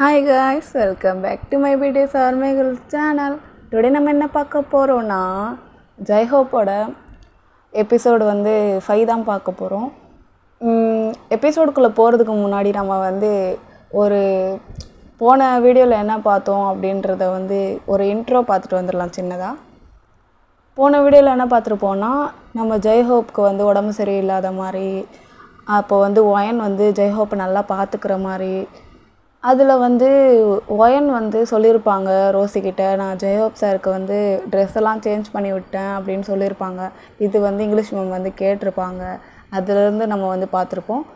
Hi guys, welcome back to my BTS Army Girls channel. Today நம்ம என்ன பார்க்க போறோம்னா ஜெய்ஹோப்போட எபிசோட் 5 தான் பார்க்க போறோம். எபிசோடுக்குள்ள போறதுக்கு முன்னாடி நம்ம ஒரு போன வீடியோல என்ன பார்த்தோம் அப்படின்றத ஒரு இன்ட்ரோ பார்த்துட்டு வந்துடலாம் சின்னதா. போன வீடியோல என்ன பார்த்துருப்போம்னா நம்ம ஜெய்ஹோப்க்கு உடம்பு சரியில்லாத மாதிரி அப்போ ஒயன் ஜெய்ஹோப்பை நல்லா பார்த்துக்கிற மாதிரி அதில் ஒயன் சொல்லியிருப்பாங்க ரோசிக்கிட்ட, நான் ஜெய்ஹோப் சாருக்கு ட்ரெஸ் எல்லாம் சேஞ்ச் பண்ணி விட்டேன் அப்படின்னு சொல்லியிருப்பாங்க. இது இங்கிலீஷ் மேம் கேட்டிருப்பாங்க. அதுலேருந்து நம்ம பார்த்துருப்போம்.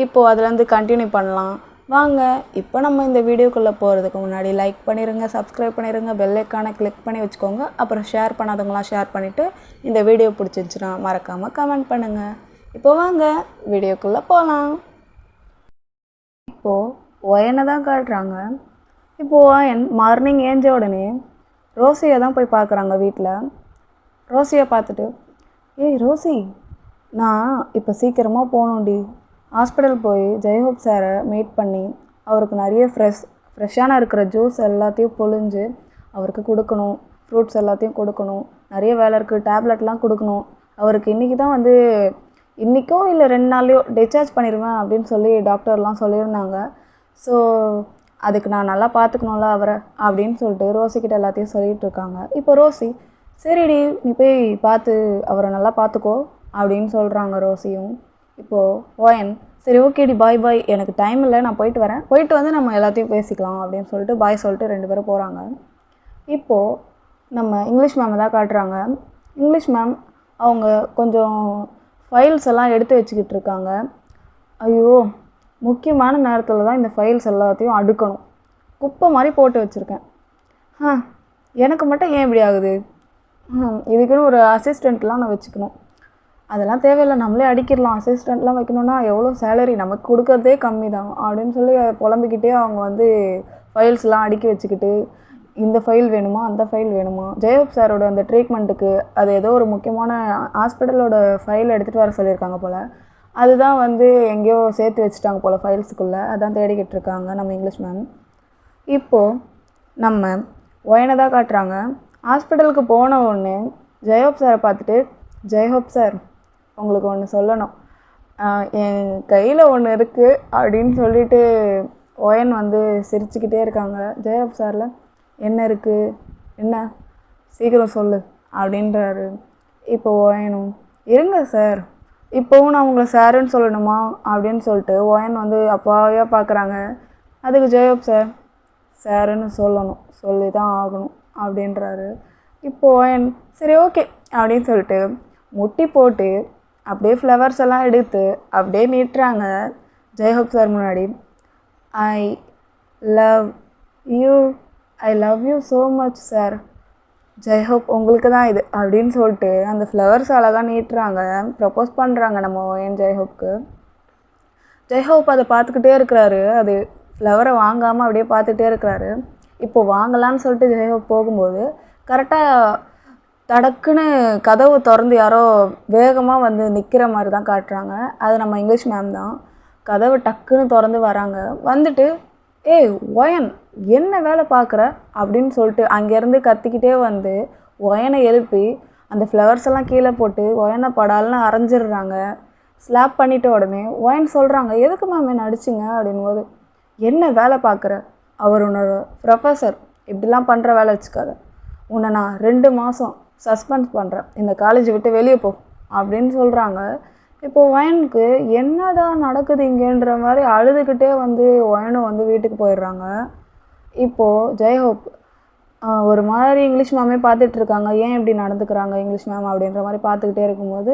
இப்போது அதுலேருந்து கண்டினியூ பண்ணலாம் வாங்க. இப்போ நம்ம இந்த வீடியோக்குள்ளே போகிறதுக்கு முன்னாடி லைக் பண்ணிடுங்க, சப்ஸ்கிரைப் பண்ணிடுங்க, பெல் ஐக்கானை கிளிக் பண்ணி வச்சுக்கோங்க. அப்புறம் ஷேர் பண்ணாதவங்களாம் ஷேர் பண்ணிவிட்டு இந்த வீடியோ பிடிச்சிருந்துச்சுன்னா மறக்காமல் கமெண்ட் பண்ணுங்கள். இப்போ வாங்க வீடியோக்குள்ளே போகலாம். இப்போது ஒயனை தான் காட்டுறாங்க. இப்போது ஒயன் மார்னிங் ஏஞ்ச உடனே ரோசியை தான் போய் பார்க்குறாங்க வீட்டில். ரோசியை பார்த்துட்டு, ஏய் ரோசி, நான் இப்போ சீக்கிரமாக போகணும்டி, ஹாஸ்பிட்டல் போய் ஜெய்ஹோப் சாரை மீட் பண்ணி அவருக்கு நிறைய ஃப்ரெஷ்ஷான இருக்கிற ஜூஸ் எல்லாத்தையும் பொழிஞ்சு அவருக்கு கொடுக்கணும், ஃப்ரூட்ஸ் எல்லாத்தையும் கொடுக்கணும், நிறைய வேலை இருக்குது, டேப்லெட்லாம் கொடுக்கணும். அவருக்கு இன்றைக்கி தான் இன்றைக்கோ இல்லை 2 நாள்லையோ டிஸ்சார்ஜ் பண்ணிடுவேன் அப்படின்னு சொல்லி டாக்டர்லாம் சொல்லியிருந்தாங்க. ஸோ அதுக்கு நான் நல்லா பார்த்துக்கணும்ல அவரை அப்படின்னு சொல்லிட்டு ரோசிக்கிட்ட எல்லாத்தையும் சொல்லிகிட்டு இருக்காங்க. இப்போ ரோசி, சரிடி நீ போய் பார்த்து அவரை நல்லா பார்த்துக்கோ அப்படின்னு சொல்கிறாங்க ரோசியும். இப்போது ஒயன், சரி ஓகேடி பாய் பாய், எனக்கு டைம் இல்லை, நான் போயிட்டு வரேன், போயிட்டு நம்ம எல்லாத்தையும் பேசிக்கலாம் அப்படின்னு சொல்லிட்டு பாய் சொல்லிட்டு 2 பேரும் போகிறாங்க. இப்போது நம்ம இங்கிலீஷ் மேமை தான் காட்டுறாங்க. இங்கிலீஷ் மேம் அவங்க கொஞ்சம் ஃபைல்ஸ் எல்லாம் எடுத்து வச்சுக்கிட்டு இருக்காங்க. ஐயோ, முக்கியமான நேரத்தில் தான் இந்த ஃபைல்ஸ் எல்லாத்தையும் அடுக்கணும், குப்பை மாதிரி போட்டு வச்சுருக்கேன். எனக்கு மட்டும் ஏன் இப்படி ஆகுது? இதுக்குன்னு ஒரு அசிஸ்டண்ட்லாம் நான் வச்சுக்கணும், அதெல்லாம் தேவையில்லை, நம்மளே அடிக்கிடலாம். அசிஸ்டண்ட்லாம் வைக்கணுன்னா எவ்வளோ சேலரி, நமக்கு கொடுக்கறதே கம்மி தான் அப்படின்னு சொல்லி புலம்பிக்கிட்டே அவங்க ஃபைல்ஸ்லாம் அடுக்கி வச்சுக்கிட்டு, இந்த ஃபைல் வேணுமா அந்த ஃபைல் வேணுமா, ஜெய்ஹோப் சாரோட அந்த ட்ரீட்மெண்ட்டுக்கு அது ஏதோ ஒரு முக்கியமான ஹாஸ்பிட்டலோட ஃபைல் எடுத்துகிட்டு வர சொல்லியிருக்காங்க போல், அதுதான் எங்கேயோ சேர்த்து வச்சுட்டாங்க போல் ஃபைல்ஸுக்குள்ளே, அதான் தேடிக்கிட்டு இருக்காங்க நம்ம இங்கிலீஷ் மேம். இப்போது நம்ம ஒயனை தான் காட்டுறாங்க. ஹாஸ்பிட்டலுக்கு போன உடனே ஜெய்ஹோப் சாரை பார்த்துட்டு, ஜெய்ஹோப் சார் உங்களுக்கு ஒன்று சொல்லணும், என் கையில் ஒன்று இருக்குது அப்படின்னு சொல்லிட்டு ஒயன் சிரிச்சுக்கிட்டே இருக்காங்க. ஜெய்ஹோப் சாரில், என்ன இருக்குது, என்ன சீக்கிரம் சொல்லு அப்படின்றாரு. இப்போ ஒயனும், இருங்க சார், இப்போவும் நான் உங்களை சாருன்னு சொல்லணுமா அப்படின்னு சொல்லிட்டு ஒயன் அப்பாவையாக பார்க்குறாங்க. அதுக்கு ஜெய்ஹோப் சார், சாருன்னு சொல்லணும், சொல்லி தான் ஆகணும் அப்படின்றாரு. இப்போ ஒயன், சரி ஓகே அப்படின்னு சொல்லிட்டு முட்டி போட்டு அப்படியே ஃப்ளவர்ஸ் எல்லாம் எடுத்து அப்படியே நீட்டுறாங்க ஜெய்ஹோப் சார் முன்னாடி. I love you, I love you so much sir, J Hope உங்களுக்கு தான் இது அப்படின்னு சொல்லிட்டு அந்த ஃப்ளவர்ஸ் அழகாக நீட்டுறாங்க, ப்ரப்போஸ் பண்ணுறாங்க நம்ம ஒயன் ஜெய்ஹோப்க்கு. ஜெய்ஹோப் அதை பார்த்துக்கிட்டே இருக்கிறாரு, அது ஃப்ளவரை வாங்காமல் அப்படியே பார்த்துட்டே இருக்கிறாரு. இப்போது வாங்கலான்னு சொல்லிட்டு ஜெய்ஹோப் போகும்போது கரெக்டாக தடக்குன்னு கதவு திறந்து யாரோ வேகமாக நிற்கிற மாதிரி தான் காட்டுறாங்க. அது நம்ம இங்கிலீஷ் மேம் தான். கதவு டக்குன்னு திறந்து வராங்க. வந்துட்டு, ஏய் ஒயன் என்ன வேலை பார்க்குற அப்படின்னு சொல்லிட்டு அங்கேருந்து கத்திக்கிட்டே ஒயனை எழுப்பி அந்த ஃப்ளவர்ஸ் எல்லாம் கீழே போட்டு ஒயனை படால்னு அரைஞ்சிடுறாங்க. ஸ்லாப் பண்ணிட்ட உடனே ஒயன் சொல்கிறாங்க, எதுக்கு மேம் என்ன அடிச்சிங்க அப்படின்போது, என்ன வேலை பார்க்குற, அவர் உன்னோட ப்ரொஃபஸர், இப்படிலாம் பண்ணுற வேலை வச்சுக்காத, உன்னை நான் 2 மாதம் சஸ்பெண்ட் பண்ணுறேன், இந்த காலேஜ் விட்டு வெளியே போ அப்படின்னு சொல்கிறாங்க. இப்போது ஒயனுக்கு என்னடா நடக்குது இங்கேன்ற மாதிரி அழுதுகிட்டே ஒயனும் வீட்டுக்கு போயிடுறாங்க. இப்போது ஜெய்ஹோப் ஒரு மாதிரி இங்கிலீஷ் மேமே பார்த்துட்ருக்காங்க, ஏன் இப்படி நடந்துக்கிறாங்க இங்கிலீஷ் மேம் அப்படின்ற மாதிரி பார்த்துக்கிட்டே இருக்கும்போது,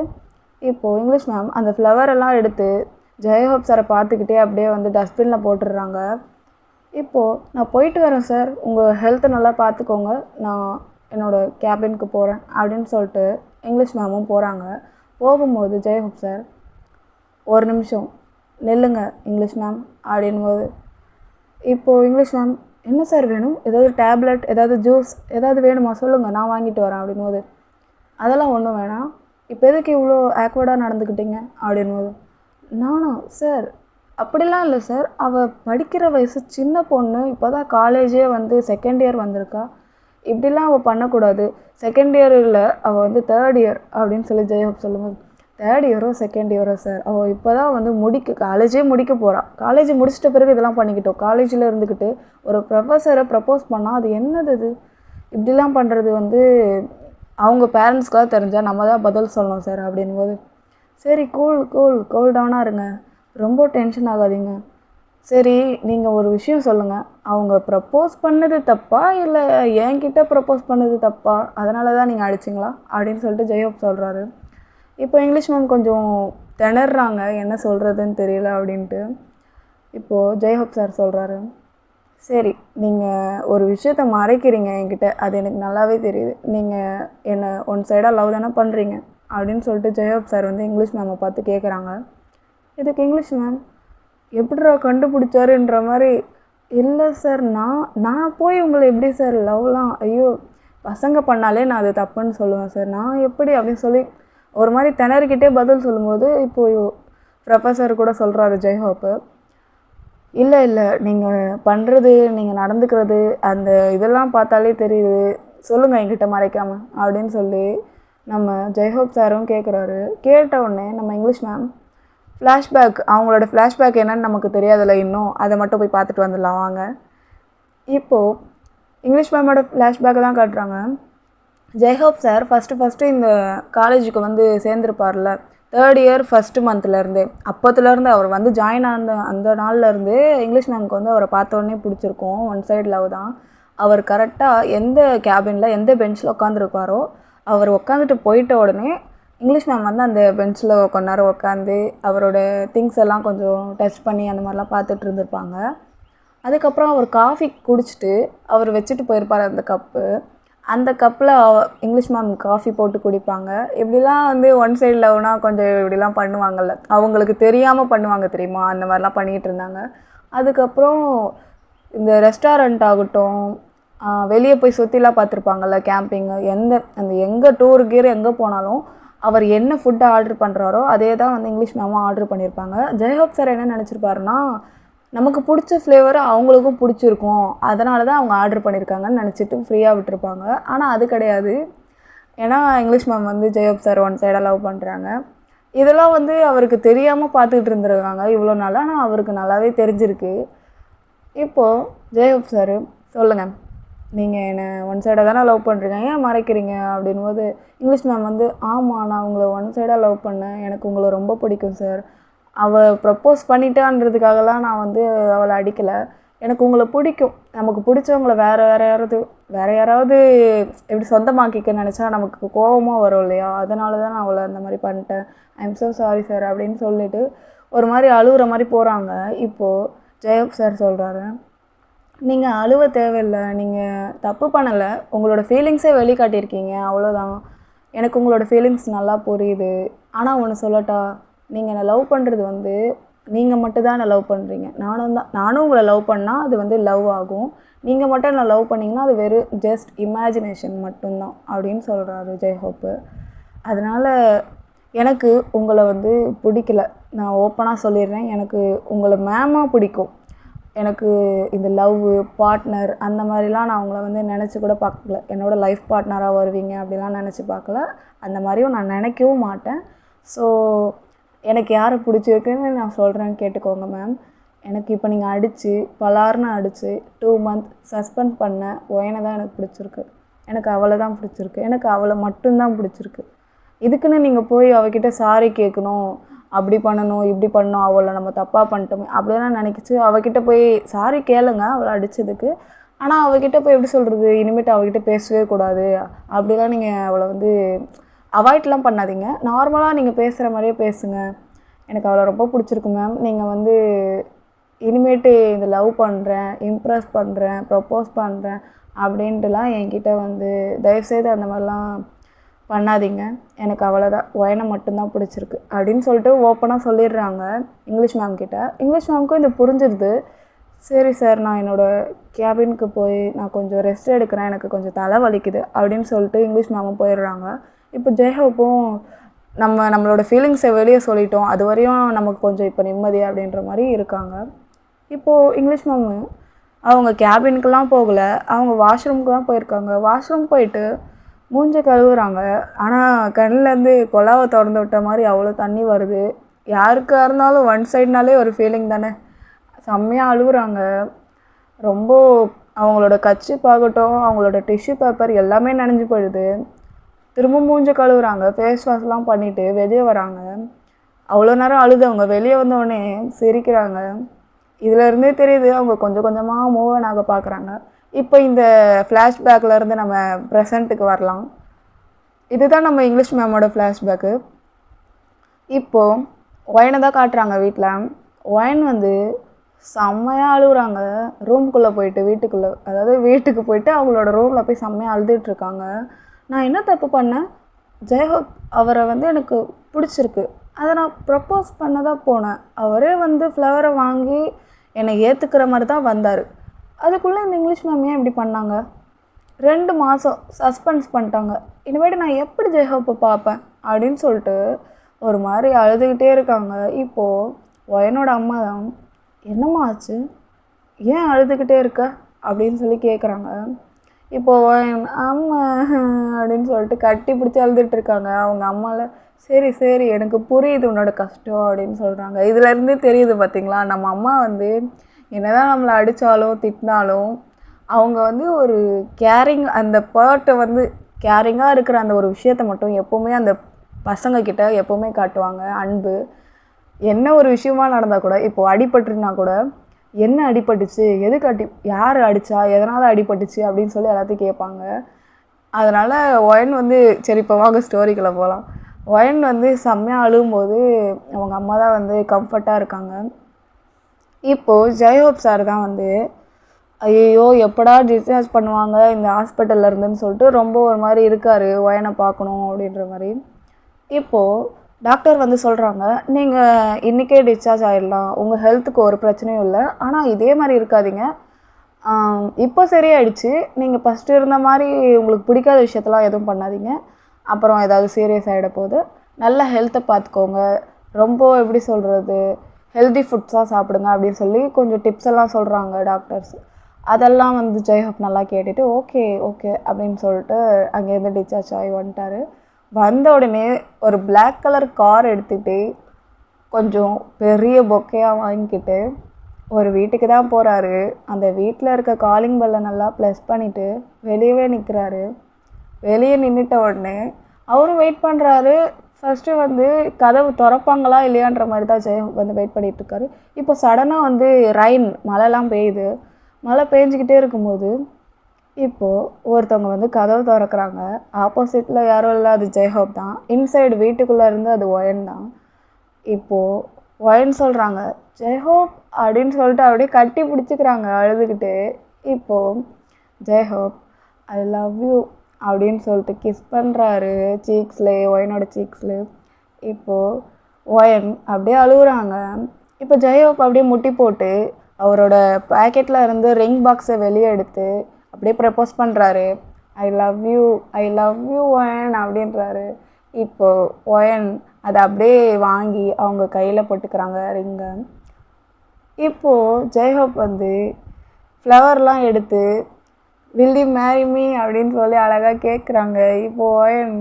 இப்போது இங்கிலீஷ் மேம் அந்த ஃப்ளவர் எல்லாம் எடுத்து ஜெய்ஹோப் சாரை பார்த்துக்கிட்டே அப்படியே டஸ்ட்பினில் போட்டுடுறாங்க. இப்போது, நான் போயிட்டு வரேன் சார், உங்கள் ஹெல்த்தை நல்லா பார்த்துக்கோங்க, நான் என்னோடய கேபினுக்கு போகிறேன் அப்படின்னு சொல்லிட்டு இங்கிலீஷ் மேமும் போகிறாங்க. போகும்போது ஜெய்ஹோப் சார், ஒரு நிமிஷம் நில்லுங்க இங்கிலீஷ் மேம் அப்படின்போது, இப்போது இங்கிலீஷ் மேம், என்ன சார் வேணும், ஏதாவது டேப்லெட், ஏதாவது ஜூஸ் ஏதாவது வேணுமா சொல்லுங்கள், நான் வாங்கிட்டு வரேன் அப்படின்போது, அதெல்லாம் ஒன்றும் வேணாம், இப்போ எதுக்கு இவ்வளோ ஆக்வர்டாக நடந்துக்கிட்டீங்க அப்படின்போது, நானா சார், அப்படிலாம் இல்லை சார். அவள் படிக்கிற வயசு சின்ன பொண்ணு. இப்போ தான் காலேஜே வந்து செகண்ட் இயர் வந்திருக்கா. இப்படிலாம் அவள் பண்ணக்கூடாது. செகண்ட் இயர் இல்லை, அவள் வந்து தேர்ட் இயர் அப்படின்னு சொல்லி ஜெயஹோப் சொல்லும்போது, தேர்ட் இயரோ செகண்ட் இயரோ சார், அவள் இப்போ தான் வந்து காலேஜே முடிக்க போகிறா. காலேஜ் முடிச்சிட்ட பிறகு இதெல்லாம் பண்ணிக்கிட்டோம். காலேஜில் இருந்துக்கிட்டு ஒரு ப்ரொஃபஸரை ப்ரப்போஸ் பண்ணால் அது என்னது இது? இப்படிலாம் பண்ணுறது வந்து அவங்க பேரண்ட்ஸ்க்காக தெரிஞ்சால் நம்ம தான் பதில் சொல்லணும் சார் அப்படின்போது, சரி கூல் டவுனாக இருங்க, ரொம்ப டென்ஷன் ஆகாதீங்க. சரி, நீங்கள் ஒரு விஷயம் சொல்லுங்கள், அவங்க ப்ரப்போஸ் பண்ணது தப்பா இல்லை என்கிட்ட ப்ரப்போஸ் பண்ணது தப்பா, அதனால தான் நீங்கள் அடிச்சிங்களா அப்படின்னு சொல்லிட்டு ஜெயஹோப் சொல்கிறாரு. இப்போ இங்கிலீஷ் மேம் கொஞ்சம் திணறாங்க, என்ன சொல்கிறதுன்னு தெரியல அப்படின்ட்டு. இப்போது ஜெயஹோப் சார் சொல்கிறாரு, சரி நீங்கள் ஒரு விஷயத்த மறைக்கிறீங்க என்கிட்ட, அது எனக்கு நல்லாவே தெரியுது. நீங்கள் என்னை ஒன் சைடாக லவ் தானே பண்ணுறீங்க அப்படின்னு சொல்லிட்டு ஜெயஹோப் சார் வந்து இங்கிலீஷ் மேமை பார்த்து கேட்குறாங்க. இதுக்கு இங்கிலீஷ் மேம் எப்படிரா கண்டுபிடிச்சாருன்ற மாதிரி, இல்லை சார், நான் போய் உங்களை எப்படி சார் லவ்லாம், ஐயோ பசங்க பண்ணாலே நான் அது தப்புன்னு சொல்லுவேன் சார், நான் எப்படி அப்படின்னு சொல்லி ஒரு மாதிரி திணறிக்கிட்டே பதில் சொல்லும்போது, இப்போது ப்ரொஃபஸர் கூட சொல்கிறாரு ஜெயஹோப்பு, இல்லை நீங்கள் பண்ணுறது, நீங்கள் நடந்துக்கிறது, அந்த இதெல்லாம் பார்த்தாலே தெரியுது, சொல்லுங்கள் என்கிட்ட மறைக்காமல் அப்படின்னு சொல்லி நம்ம ஜெயஹோப் சாரும் கேட்குறாரு. கேட்ட உடனே நம்ம இங்கிலீஷ் மேம் ஃப்ளாஷ்பேக், அவங்களோட ஃப்ளாஷ்பேக் என்னன்னு நமக்கு தெரியாதில்ல இன்னும், அதை மட்டும் போய் பார்த்துட்டு வந்துடலாம் வாங்க. இப்போது இங்கிலீஷ் மேமோட ஃப்ளாஷ்பேக்கை தான் காட்டுறாங்க. ஜெயஹோப் சார் ஃபஸ்ட்டு இந்த காலேஜுக்கு வந்து சேர்ந்துருப்பார்ல, தேர்ட் இயர் ஃபஸ்ட்டு மந்த்லேருந்தே, அப்போத்துலேருந்து அவர் வந்து ஜாயின் ஆன அந்த நாள்லேருந்தே இங்கிலீஷ் மேம்க்கு வந்து அவரை பார்த்த உடனே பிடிச்சிருக்கும். ஒன் சைடு லவ் தான். அவர் கரெக்டாக எந்த கேபினில் எந்த பெஞ்சில் உட்காந்துருப்பாரோ, அவர் உட்காந்துட்டு போயிட்ட உடனே இங்கிலீஷ் மேம் வந்து அந்த பெஞ்சில் கொஞ்ச நேரம் உட்காந்து அவரோட திங்ஸ் எல்லாம் கொஞ்சம் டச் பண்ணி அந்த மாதிரிலாம் பார்த்துட்டு இருந்திருப்பாங்க. அதுக்கப்புறம் அவர் காஃபி குடிச்சிட்டு அவர் வச்சுட்டு போயிருப்பார் அந்த கப்பு. அந்த கப்பில் இங்கிலீஷ் மேம் காஃபி போட்டு குடிப்பாங்க. இப்படிலாம் வந்து ஒன் சைடு லவ்னா கொஞ்சம் இப்படிலாம் பண்ணுவாங்கள்ல, அவங்களுக்கு தெரியாமல் பண்ணுவாங்க தெரியுமா, அந்த மாதிரிலாம் பண்ணிக்கிட்டு இருந்தாங்க. அதுக்கப்புறம் இந்த ரெஸ்டாரண்ட் ஆகட்டும், வெளியே போய் சுற்றிலாம் பார்த்துருப்பாங்கள்ல, கேம்பிங்கு, எங்கே டூரு கீரு எங்கே போனாலும் அவர் என்ன ஃபுட்டை ஆர்டர் பண்ணுறாரோ அதே தான் வந்து இங்கிலீஷ் மேமும் ஆர்டர் பண்ணியிருப்பாங்க. ஜெயஹோப் சார் என்ன நினச்சிருப்பாருன்னா, நமக்கு பிடிச்ச ஃப்ளேவரை அவங்களுக்கும் பிடிச்சிருக்கும், அதனால தான் அவங்க ஆர்டர் பண்ணியிருக்காங்கன்னு நினச்சிட்டு ஃப்ரீயாக விட்டுருப்பாங்க. ஆனால் அது கிடையாது. ஏன்னா இங்கிலீஷ் மேம் வந்து ஜெயஹோப் சார் ஒன் சைடாக லவ் பண்ணுறாங்க. இதெல்லாம் வந்து அவருக்கு தெரியாமல் பார்த்துக்கிட்டு இருந்துருக்காங்க இவ்வளோ நாள். ஆனால் அவருக்கு நல்லாவே தெரிஞ்சிருக்கு. இப்போது ஜெயஹோப் சார், சொல்லுங்கள், நீங்கள் என்னை ஒன் சைடாக தானே லவ் பண்ணுறீங்க, ஏன் மறைக்கிறீங்க அப்படின்போது இங்கிலீஷ் மேம் வந்து, ஆமாம் நான் உங்களை ஒன் சைடாக லவ் பண்ணேன், எனக்கு உங்களை ரொம்ப பிடிக்கும் சார், அவள் ப்ரப்போஸ் பண்ணிட்டான்றதுக்காகலாம் நான் வந்து அவளை அடிக்கலை, எனக்கு உங்களை பிடிக்கும், நமக்கு பிடிச்சவங்கள வேறு யாராவது எப்படி சொந்தமாக்கிக்க நினச்சா நமக்கு கோபமாக வரும் இல்லையா, அதனால தான் நான் அவளை அந்த மாதிரி பண்ணிட்டேன், I am so sorry sir அப்படின்னு சொல்லிட்டு ஒரு மாதிரி அழுகுற மாதிரி போகிறாங்க. இப்போது ஜெயஹோப் சார் சொல்கிறாரு, நீங்கள் அழுவ தேவையில்லை, நீங்கள் தப்பு பண்ணலை, உங்களோட ஃபீலிங்ஸே வெளிக்காட்டியிருக்கீங்க, அவ்வளோதான், எனக்கு உங்களோட ஃபீலிங்ஸ் நல்லா புரியுது. ஆனால் ஒன்று சொல்லட்டா, நீங்கள் என்னை லவ் பண்ணுறது வந்து நீங்கள் மட்டும்தான் என்னை லவ் பண்ணுறீங்க, நானும் உங்களை லவ் பண்ணால் அது வந்து லவ் ஆகும், நீங்கள் மட்டும் என்னை லவ் பண்ணிங்கன்னா அது வெறும் ஜஸ்ட் இமேஜினேஷன் மட்டும்தான் அப்படின்னு சொல்கிறாரு ஜெயஹோப்பு. அதனால் எனக்கு உங்களை வந்து பிடிக்கல, நான் ஓப்பனாக சொல்லிடுறேன், எனக்கு உங்களை மேமாக பிடிக்கும், எனக்கு இந்த லவ்வு பார்ட்னர் அந்த மாதிரிலாம் நான் உங்களை வந்து நினச்சி கூட பார்க்கல, என்னோடய லைஃப் பார்ட்னராக வருவீங்க அப்படிலாம் நினச்சி பார்க்கல, அந்த மாதிரியும் நான் நினைக்கவும் மாட்டேன். ஸோ எனக்கு யாரை பிடிச்சிருக்குன்னு நான் சொல்கிறேன்னு கேட்டுக்கோங்க மேம். எனக்கு இப்போ நீங்கள் அடித்து பலார்னு அடித்து 2 month சஸ்பெண்ட் பண்ண ஒயனை தான் எனக்கு பிடிச்சிருக்கு, எனக்கு அவளை தான் பிடிச்சிருக்கு, எனக்கு அவளை மட்டும்தான் பிடிச்சிருக்கு. இதுக்குன்னு நீங்கள் போய் அவகிட்ட சாரி கேட்கணும், அப்படி பண்ணணும் இப்படி பண்ணணும், அவளை நம்ம தப்பாக பண்ணிட்டோமே அப்படிலாம் நினைக்கிச்சு அவகிட்ட போய் சாரி கேளுங்க அவளை அடித்ததுக்கு. ஆனால் அவகிட்ட போய் எப்படி சொல்கிறது, இனிமேட்டு அவகிட்ட பேசவே கூடாது அப்படிலாம் நீங்கள் அவளை வந்து அவாய்ட்லாம் பண்ணாதீங்க, நார்மலாக நீங்கள் பேசுகிற மாதிரியே பேசுங்க, எனக்கு அவளை ரொம்ப பிடிச்சிருக்கு மேம், நீங்கள் வந்து இனிமேட்டு இந்த லவ் பண்ணுறேன், இம்ப்ரெஸ் பண்ணுறேன், ப்ரப்போஸ் பண்ணுறேன் அப்படின்ட்டுலாம் என்கிட்ட வந்து தயவுசெய்து அந்த மாதிரிலாம் பண்ணாதீங்க, எனக்கு அவ்வளோதான், ஒயனை மட்டும்தான் பிடிச்சிருக்கு அப்படின்னு சொல்லிட்டு ஓப்பனாக சொல்லிடுறாங்க இங்கிலீஷ் மேம் கிட்ட. இங்கிலீஷ் மேம்க்கும் இது புரிஞ்சிருது. சரி சார், நான் என்னோடய கேபினுக்கு போய் நான் கொஞ்சம் ரெஸ்ட் எடுக்கிறேன், எனக்கு கொஞ்சம் தலை வலிக்குது அப்படின்னு சொல்லிட்டு இங்கிலீஷ் மேமும் போயிடுறாங்க. இப்போ ஜெயஹோப்பும் நம்மளோட ஃபீலிங்ஸை வெளியே சொல்லிட்டோம், அது வரையும் நமக்கு கொஞ்சம் இப்போ நிம்மதி அப்படின்ற மாதிரி இருக்காங்க. இப்போது இங்கிலீஷ் மேமு அவங்க கேபினுக்கெலாம் போகலை, அவங்க வாஷ்ரூமுக்கு தான் போயிருக்காங்க. வாஷ்ரூம் போயிட்டு மூஞ்ச கழுவுறாங்க. ஆனால் கண்ணிலேருந்து கொலாவை திறந்து விட்ட மாதிரி அவ்வளோ தண்ணி வருது. யாருக்காக இருந்தாலும் ஒன் சைட்னாலே ஒரு ஃபீலிங் தானே. செம்மையாக அழுகுறாங்க. ரொம்ப அவங்களோட கர்ச்சீஃப் அவங்களோட டிஷ்யூ பேப்பர் எல்லாமே நனைஞ்சு போயிடுது. திரும்ப மூஞ்ச கழுவுறாங்க, ஃபேஸ் வாஷ்லாம் பண்ணிவிட்டு வெளியே வராங்க. அவ்வளோ நேரம் அழுதவங்க வெளியே வந்தோடனே சிரிக்கிறாங்க. இதிலேருந்தே தெரியுது அவங்க கொஞ்சம் கொஞ்சமாக மூவ் ஆன் ஆக பார்க்குறாங்க. இப்போ இந்த ஃப்ளாஷ்பேக்லேருந்து நம்ம ப்ரெசண்ட்டுக்கு வரலாம். இதுதான் நம்ம இங்கிலீஷ் மேமோட ஃப்ளாஷ்பேக்கு. இப்போது ஒயனை தான் காட்டுறாங்க வீட்டில். ஒயன் வந்து செம்மையாக அழுகுறாங்க. ரூம்குள்ளே போயிட்டு வீட்டுக்கு போயிட்டு அவங்களோட ரூமில் போய் செம்மையாக அழுதுகிட்ருக்காங்க. நான் என்ன தப்பு பண்ணேன்? ஜெயஹோப் அவரை வந்து எனக்கு பிடிச்சிருக்கு, அதை நான் ப்ரப்போஸ் பண்ண தான் போனேன். அவரே வந்து ஃப்ளவரை வாங்கி என்னை ஏற்றுக்கிற மாதிரி தான் வந்தார். அதுக்குள்ளே இந்த இங்கிலீஷ் மேம் ஏன் இப்படி பண்ணாங்க? 2 மாதம் சஸ்பென்ஸ் பண்ணிட்டாங்க. இனிமேட்டு நான் எப்படி ஜெயஹோப்பை பார்ப்பேன் அப்படின்னு சொல்லிட்டு ஒரு மாதிரி அழுதுகிட்டே இருக்காங்க. இப்போது ஒயனோட அம்மா தான், என்னம்மா ஆச்சு, ஏன் அழுதுகிட்டே இருக்க அப்படின்னு சொல்லி கேட்குறாங்க. இப்போது ஒயன் அம்மா அப்படின்னு சொல்லிட்டு கட்டி பிடிச்சி அழுதுகிட்ருக்காங்க. அவங்க அம்மாவில் சரி சரி எனக்கு புரியுது உன்னோட கஷ்டம் அப்படின்னு சொல்கிறாங்க. இதுலேருந்தே தெரியுது பார்த்திங்களா, நம்ம அம்மா வந்து என்னதான் நம்மளை அடித்தாலும் திட்டினாலும் அவங்க வந்து ஒரு கேரிங், அந்த பார்ட்டை வந்து கேரிங்காக இருக்கிற அந்த ஒரு விஷயத்தை மட்டும் எப்போவுமே அந்த பசங்கக்கிட்ட எப்போவுமே காட்டுவாங்க. அன்பு என்ன ஒரு விஷயமா நடந்தால் கூட, இப்போது அடிபட்டுருனா கூட என்ன அடிபட்டுச்சு, எதுக்கு யார் அடித்தா, எதனால் அடிபட்டுச்சு அப்படின்னு சொல்லி எல்லாத்தையும் கேட்பாங்க. அதனால் ஒயன் வந்து சரி இப்போ வாங்க ஸ்டோரிக்குள்ளே போகலாம். ஒயன் வந்து செம்மையாக அழுகும்போது அவங்க அம்மா தான் வந்து கம்ஃபர்ட்டாக இருக்காங்க. இப்போது ஜெயஹோப் சார் தான் வந்து ஐயோ எப்படா டிஸ்சார்ஜ் பண்ணுவாங்க இந்த ஹாஸ்பிட்டலில் இருந்துன்னு சொல்லிட்டு ரொம்ப ஒரு மாதிரி இருக்கார், ஒயனை பார்க்கணும் அப்படின்ற மாதிரி. இப்போது டாக்டர் வந்து சொல்கிறாங்க, நீங்கள் இன்றைக்கே டிஸ்சார்ஜ் ஆகிடலாம், உங்கள் ஹெல்த்துக்கு ஒரு பிரச்சனையும் இல்லை, ஆனால் இதே மாதிரி இருக்காதீங்க, இப்போ சரியாயிடுச்சு, நீங்கள் ஃபஸ்ட்டு இருந்த மாதிரி உங்களுக்கு பிடிக்காத விஷயத்தெல்லாம் எதுவும் பண்ணாதீங்க, அப்புறம் ஏதாவது சீரியஸ் ஆகிட போகுது, நல்ல ஹெல்த்தை பார்த்துக்கோங்க, ரொம்ப எப்படி சொல்கிறது ஹெல்தி ஃபுட்ஸாக சாப்பிடுங்க அப்படின்னு சொல்லி கொஞ்சம் டிப்ஸ் எல்லாம் சொல்கிறாங்க டாக்டர்ஸ். அதெல்லாம் வந்து ஜெயஹோப் நல்லா கேட்டுட்டு ஓகே ஓகே அப்படின்னு சொல்லிட்டு அங்கேருந்து டிஸ்சார்ஜ் ஆகி வந்துட்டார். வந்த உடனே ஒரு பிளாக் கலர் கார் எடுத்துகிட்டு கொஞ்சம் பெரிய பொக்கையாக வாங்கிக்கிட்டு ஒரு வீட்டுக்கு தான் போகிறாரு. அந்த வீட்டில் இருக்க காலிங் பெல்லை நல்லா ப்ளஸ் பண்ணிவிட்டு வெளியவே நிற்கிறாரு. வெளியே நின்றுட்ட உடனே அவரும் வெயிட் பண்ணுறாரு. ஃபஸ்ட்டு வந்து கதவு திறப்பாங்களா இல்லையான்ற மாதிரி தான் ஜெயஹோப் வந்து வெயிட் பண்ணிகிட்ருக்காரு. இப்போ சடனாக வந்து மழைலாம் பெய்யுது. மழை பெஞ்சிக்கிட்டே இருக்கும்போது இப்போது ஒருத்தவங்க வந்து கதவு திறக்கிறாங்க. ஆப்போசிட்டில் யாரும் இல்லை, அது ஜெயஹோப் தான். இன்சைடு வீட்டுக்குள்ளே இருந்து அது ஒயன் தான். இப்போது ஒயன் சொல்கிறாங்க ஜெயஹோப் அப்படின்னு சொல்லிட்டு அப்படியே கட்டி பிடிச்சிக்கிறாங்க அழுதுகிட்டு. இப்போது ஜெயஹோப் ஐ லவ் யூ அப்படின்னு சொல்லிட்டு கிஸ் பண்ணுறாரு ஒயனோட சீக்ஸில். இப்போது ஒயன் அப்படியே அழுகுறாங்க. இப்போ ஜெயஹோப் அப்படியே முட்டி போட்டு அவரோட பேக்கெட்டில் இருந்து ரிங் பாக்ஸை வெளியே எடுத்து அப்படியே ப்ரப்போஸ் பண்ணுறாரு. ஐ லவ் யூ ஒயன் அப்படின்றாரு. இப்போது ஒயன் அதை அப்படியே வாங்கி அவங்க கையில் போட்டுக்கிறாங்க ரிங்கை. இப்போது ஜெயஹோப் வந்து ஃப்ளவர்லாம் எடுத்து வில் யூ மேரி மீ அப்படின்னு சொல்லி அழகாக கேட்குறாங்க. இப்போது ஒயன்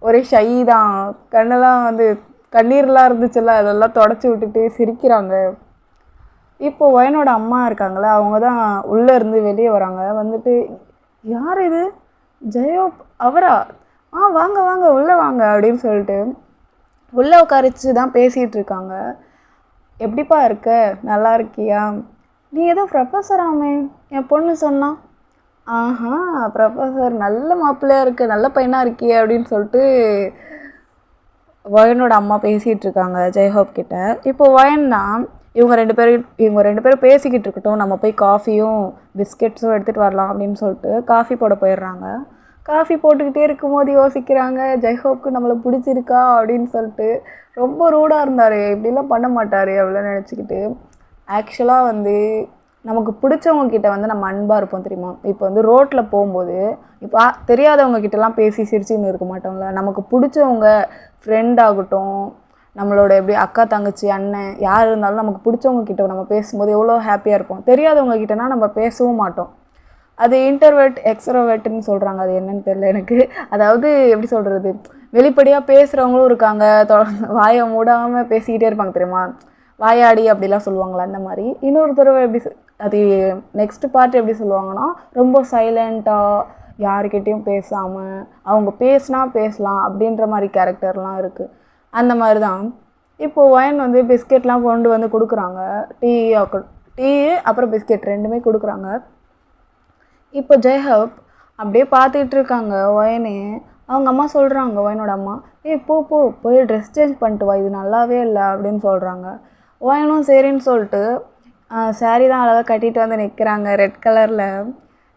ஒரே ஷை தான், கண்ணெல்லாம் வந்து கண்ணீர்லாம் இருந்துச்சுல்ல அதெல்லாம் தொடச்சி விட்டுட்டு சிரிக்கிறாங்க. இப்போது ஒயனோட அம்மா இருக்காங்களே அவங்க தான் உள்ளே இருந்து வெளியே வராங்க. வந்துட்டு யார் இது, ஜெயஹோப் அவரா, வாங்க வாங்க உள்ளே வாங்க அப்படின்னு சொல்லிட்டு உள்ளே உட்காரிச்சு தான் பேசிகிட்டு இருக்காங்க. எப்படிப்பா இருக்க, நல்லா இருக்கியா, நீ ஏதோ ப்ரொஃபஸராமே என் பொண்ணு சொன்னான். ஆஹா ப்ரொஃபஸர், நல்ல மாப்பிள்ளையாக இருக்க, நல்ல பையனாக இருக்கியே அப்படின்னு சொல்லிட்டு ஒயனோட அம்மா பேசிகிட்டு இருக்காங்க ஜெயஹோப் கிட்ட. இப்போ ஒயன் தான் இவங்க ரெண்டு பேரும் பேசிக்கிட்டு இருக்கட்டும், நம்ம போய் காஃபியும் பிஸ்கெட்ஸும் எடுத்துகிட்டு வரலாம் அப்படின்னு சொல்லிட்டு காஃபி போட போயிடுறாங்க. காஃபி போட்டுக்கிட்டே இருக்கும்போது யோசிக்கிறாங்க ஜெயஹோப்க்கு நம்மளை பிடிச்சிருக்கா அப்படின்னு சொல்லிட்டு. ரொம்ப ரூடாக இருந்தார், இப்படிலாம் பண்ண மாட்டார் அப்படிலாம் நினச்சிக்கிட்டு. ஆக்சுவலாக வந்து நமக்கு பிடிச்சவங்கக்கிட்ட வந்து நம்ம அன்பாக இருப்போம் தெரியுமா. இப்போ வந்து ரோட்டில் போகும்போது இப்போ தெரியாதவங்க கிட்டலாம் பேசி சிரிச்சுன்னு இருக்க மாட்டோம்ல. நமக்கு பிடிச்சவங்க ஃப்ரெண்ட் ஆகட்டும், நம்மளோட எப்படி அக்கா தங்கச்சி அண்ணன் யார் இருந்தாலும் நமக்கு பிடிச்சவங்க கிட்ட நம்ம பேசும்போது எவ்வளோ ஹாப்பியாக இருப்போம். தெரியாதவங்க கிட்டனா நம்ம பேசவும் மாட்டோம். அது இன்ட்ரோவர்ட் எக்ஸ்ட்ரோவர்ட்னு சொல்கிறாங்க, அது என்னன்னு தெரியல எனக்கு. அதாவது எப்படி சொல்கிறது, வெளிப்படையாக பேசுகிறவங்களும் இருக்காங்க, வாயை மூடாமல் பேசிக்கிட்டே இருப்பாங்க தெரியுமா, வாயாடி அப்படிலாம் சொல்லுவாங்களா அந்த மாதிரி. இன்னொரு தடவை எப்படி அது நெக்ஸ்ட் பார்ட் எப்படி சொல்லுவாங்கன்னா, ரொம்ப சைலண்ட்டாக யாருக்கிட்டேயும் பேசாமல் அவங்க பேசினா பேசலாம் அப்படின்ற மாதிரி கேரக்டர்லாம் இருக்குது. அந்த மாதிரி தான் இப்போது ஒயன் வந்து பிஸ்கெட்லாம் கொண்டு வந்து கொடுக்குறாங்க, டீ அப்புறம் பிஸ்கெட் ரெண்டுமே கொடுக்குறாங்க. இப்போ ஜெயஹப் அப்படியே பார்த்துட்டு இருக்காங்க ஒயனே. அவங்க அம்மா சொல்கிறாங்க, ஒயனோட அம்மா, போய் ட்ரெஸ் சேஞ்ச் பண்ணிட்டு வா, இது நல்லாவே இல்லை அப்படின்னு சொல்கிறாங்க. ஒயனும் சரின்னு சொல்லிட்டு சாரீ தான் அழகாக கட்டிட்டு வந்து நிற்கிறாங்க ரெட் கலரில்.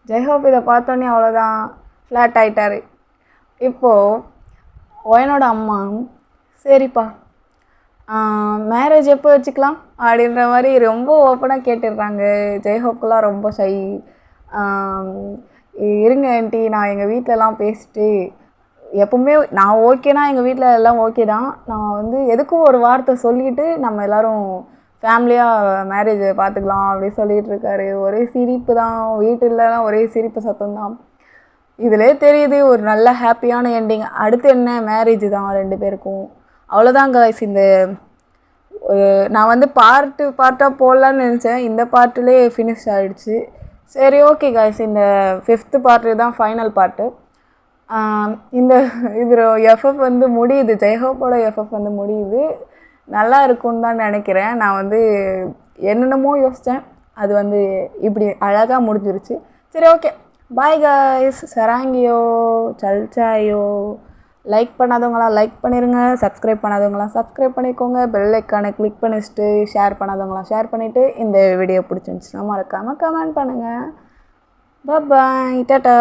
ஜெயஹப் இதை பார்த்தோன்னே அவ்வளோதான் ஃப்ளாட் ஆகிட்டார். இப்போது ஒயனோட அம்மா, சரிப்பா மேரேஜ் எப்போ வச்சுக்கலாம் அப்படின்ற மாதிரி ரொம்ப ஓப்பனாக கேட்டுடுறாங்க. ஜெயஹோப்குலாம் ரொம்ப ஷை. இருங்க ஆண்டி, நான் எங்கள் வீட்டிலலாம் பேசிட்டு எப்போவுமே நான் ஓகேனா எங்கள் வீட்டில் எல்லாம் ஓகே தான், நான் வந்து எதுக்கும் ஒரு வார்த்தை சொல்லிவிட்டு நம்ம எல்லோரும் ஃபேமிலியாக மேரேஜ் பார்த்துக்கலாம் அப்படின்னு சொல்லிகிட்டு இருக்காரு. ஒரே சிரிப்பு தான், வீட்டிலலாம் ஒரே சிரிப்பு சத்தம் தான். இதிலே தெரியுது ஒரு நல்ல ஹாப்பியான எண்டிங். அடுத்து என்ன, மேரேஜ் தான் 2 பேருக்கும். அவ்வளோதான் காய்ஸ். இந்த நான் வந்து பார்ட்டாக போடலான்னு நினச்சேன், இந்த பார்ட்டிலே ஃபினிஷ் ஆகிடுச்சு. சரி ஓகே காய்ஸ், இந்த 5th பார்ட்டு தான் ஃபைனல் பார்ட்டு. இந்த இது எஃப்எஃப் வந்து முடியுது, ஜெயஹோப்போட எஃப்எஃப் வந்து முடியுது. நல்லா இருக்கும்னு தான் நினைக்கிறேன். நான் வந்து என்னென்னமோ யோசித்தேன், அது வந்து இப்படி அழகாக முடிஞ்சிருச்சு. சரி ஓகே, பாய் காய்ஸ். சராங்கியோ சல்சாயோ. லைக் பண்ணாதவங்களாம் லைக் பண்ணிடுங்க, சப்ஸ்கிரைப் பண்ணாதவங்களாம் சப்ஸ்கிரைப் பண்ணிக்கோங்க, பெல் ஐக்கானை கிளிக் பண்ணிவிட்டு ஷேர் பண்ணாதவங்களாம் ஷேர் பண்ணிவிட்டு இந்த வீடியோ பிடிச்சிருந்துச்சுன்னா மறக்காமல் கமெண்ட் பண்ணுங்கள். பாய், டாடா.